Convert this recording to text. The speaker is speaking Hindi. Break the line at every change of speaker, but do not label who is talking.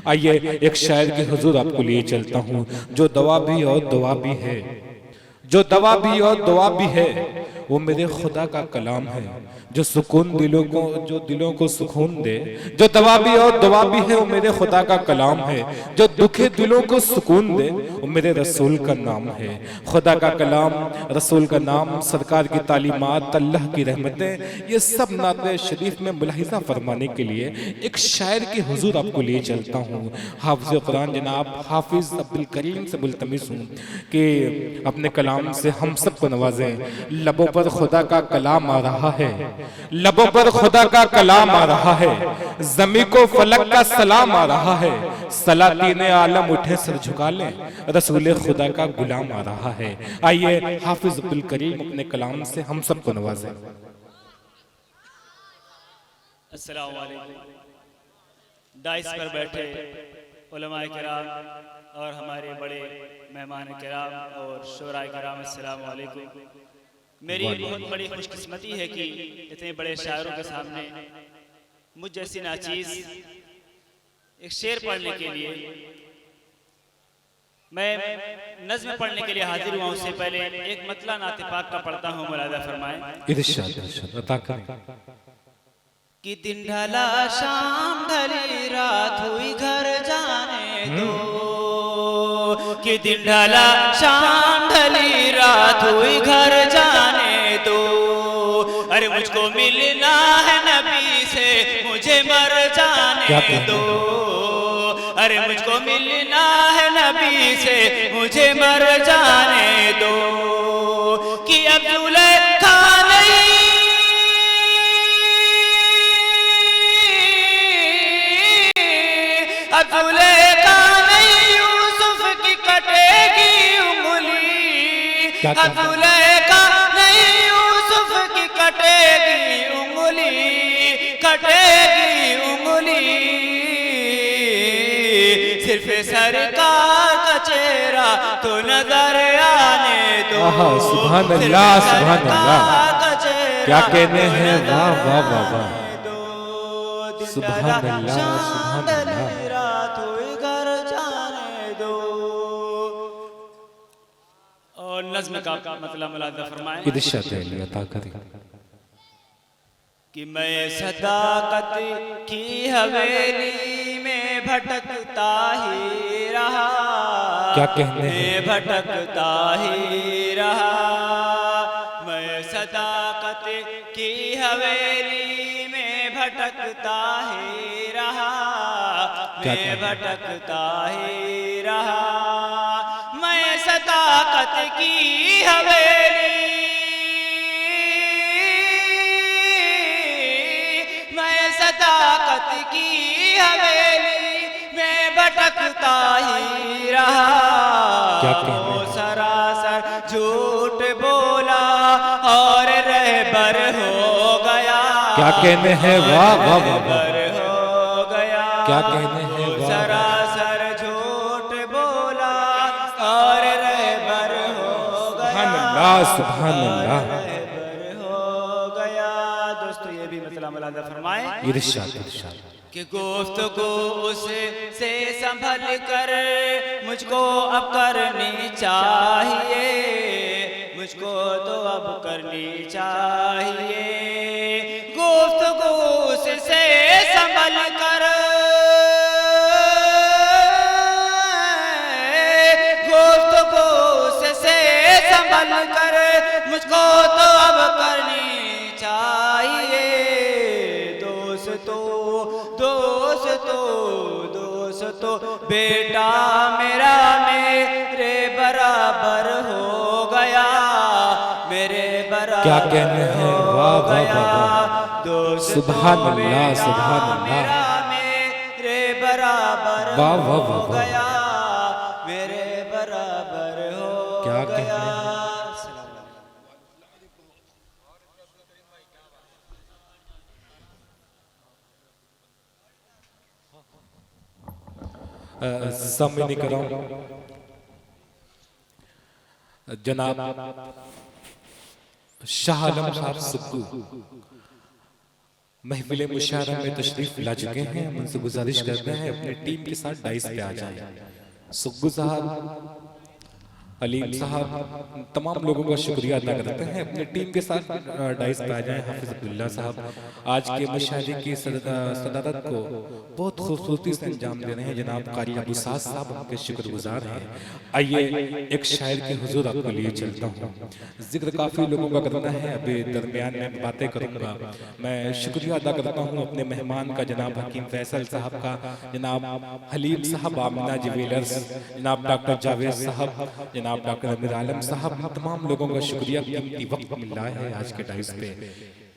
आइए एक शायर के हुजूर आपको लिए चलता हूँ, जो दवा भी और दुआ भी है, जो दवा भी और दुआ भी है, वो मेरे खुदा का कलाम है। जो सुकून दिलों को, जो दिलों को सुकून दे, जो दवा भी और दुआ भी है, वो मेरे खुदा का कलाम है। जो दुखे दिलों को सुकून दे, वो मेरे रसूल का नाम है। खुदा का कलाम, रसूल का नाम, सरकार की तालीमात, अल्लाह की रहमतें, ये सब नाते शरीफ में मुलाहिजा फरमाने के लिए एक शायर के हुजूर आपको लिए चलता हूँ। हाफिज कुरान जनाब हाफिज अब्दुल करीम से मुल्तमिस हूँ कि अपने कलाम से हम सबको नवाजें। लबों पर खुदा का कलाम आ रहा है, लबों पर खुदा का कलाम आ रहा है, जमी को फलक का सलाम आ रहा है, सलातीन आलम उठे सर झुका लें, रसूल खुदा का गुलाम आ रहा है। आइए हाफिज अब्दुल करीम अपने कलाम से हम सबको नवाजें।
अस्सलाम वालेकुम। डाइस पर बैठे उलमाए किराम और हमारे बड़े मेहमान किराम और शोराए किराम, अस्सलाम वालेकुम। मेरी बहुत बड़ी खुशकिस्मती है कि इतने बड़े शायरों के सामने मुझ जैसी नाचीज़ एक शेर पढ़ने के लिए मैं नज़्म पढ़ने के लिए हाजिर हुआ। उससे पहले एक मतला नाते पाक का पढ़ता हूँ, मुलादा फरमाएं।
इरशाद अता करें।
कि दिन ढला शाम ढली रात हुई घर जाने दो, कि दिन ढला शाम ढली रात हुई घर जाने दो। अरे मुझको मिलना है नबी से, मुझे मर जाने दो। अरे मुझको मिलना है नबी से, मुझे मर जाने दो। कि अब जुलेखा नहीं, अब जुलेखा नहीं यूसुफ की कटेगी उंगली। अब जुलेखा नहीं यूसुफ की कटेगी उंगली, कटेगी उंगली। सिर्फ सरकार का चेहरा तो नजर आने दो।
सुभान अल्लाह, सुभान अल्लाह, क्या कहने हैं, वाह वाह वाह वाह, सुभान अल्लाह, सुभान अल्लाह।
रात हुई घर जाने दो। और नज़्म का मतलब मुलादा फरमाएं।
इरशाद अता करें।
कि मैं सदाकत की हवेली में भटकता ही रहा,
क्या कहने हैं,
मैं भटकता ही रहा। मैं सदाकत की हवेली में भटकता ही रहा, मैं भटकता ही रहा। मैं सदाकत की हवेली, मैं सदाकत की हवेली में भटकता ही रहा।
क्या कहने,
सरासर झूठ बोला और रहबर हो गया।
क्या कहने हैं, वाह वाह वाह,
रहबर हो गया।
क्या कहने हैं, वाह।
सरासर झूठ बोला और रहबर हो गया।
सुभान अल्लाह, सुभान अल्लाह,
रहबर हो गया। दोस्तों ये भी मतलब मुलादा फरमाएं।
इरशाद इरशाद।
कि गुफ्तगू उससे संभल कर मुझको अब करनी चाहिए, मुझको तो अब करनी चाहिए। गुफ्तगू उससे संभल कर, गुफ्तगू उससे संभल कर मुझको तो अब करनी चाहिए। दोस्तों बेटा मेरा मेरे बराबर हो गया, मेरे बराबर
क्या कहने हैं, वाह वाह वाह वाह,
दोस्तों
सुभान अल्लाह, सुभान अल्लाह,
मेरे बराबर
वाह वाह वाह
हो
वाह,
गया, मेरे बराबर हो
क्या कहने
गया।
हैं। सामने कराऊं जनाब शाह आलम साहब सुक्कू महफिल मुशायरा में तशरीफ ला चुके हैं। हम उनसे गुजारिश करते हैं अपने टीम के साथ डाइस पे आ जाए। सुग्गू साहब, अलीम साहब, तमाम लोगों का शुक्रिया अदा करते हैं, अपनी टीम के साथ डाइस पे आ जाएं। हाफिज अब्दुल्ला साहब आज के मुशायरे की सदारत को बहुत खूबसूरती से अंजाम दे रहे हैं। जनाब कारी अबू साद साहब उनके शुक्रगुजार हैं। आइए एक शायर के हुजूर आपको लिए चलता हूँ। जिक्र काफ़ी लोगों का करना है, अभी दरमियान में बातें करूँगा। मैं शुक्रिया अदा करता हूँ अपने मेहमान का, जनाब हकीम फैसल साहब का, जनाब हलीम साहब, आमिना ज्वेलर्स, जनाब डॉक्टर जावेद साहब, जनाब डॉक्टर अमीर आलम साहब, तमाम लोगों का शुक्रिया, कीमती वक्त मिल रहा है आज के टाइम पे।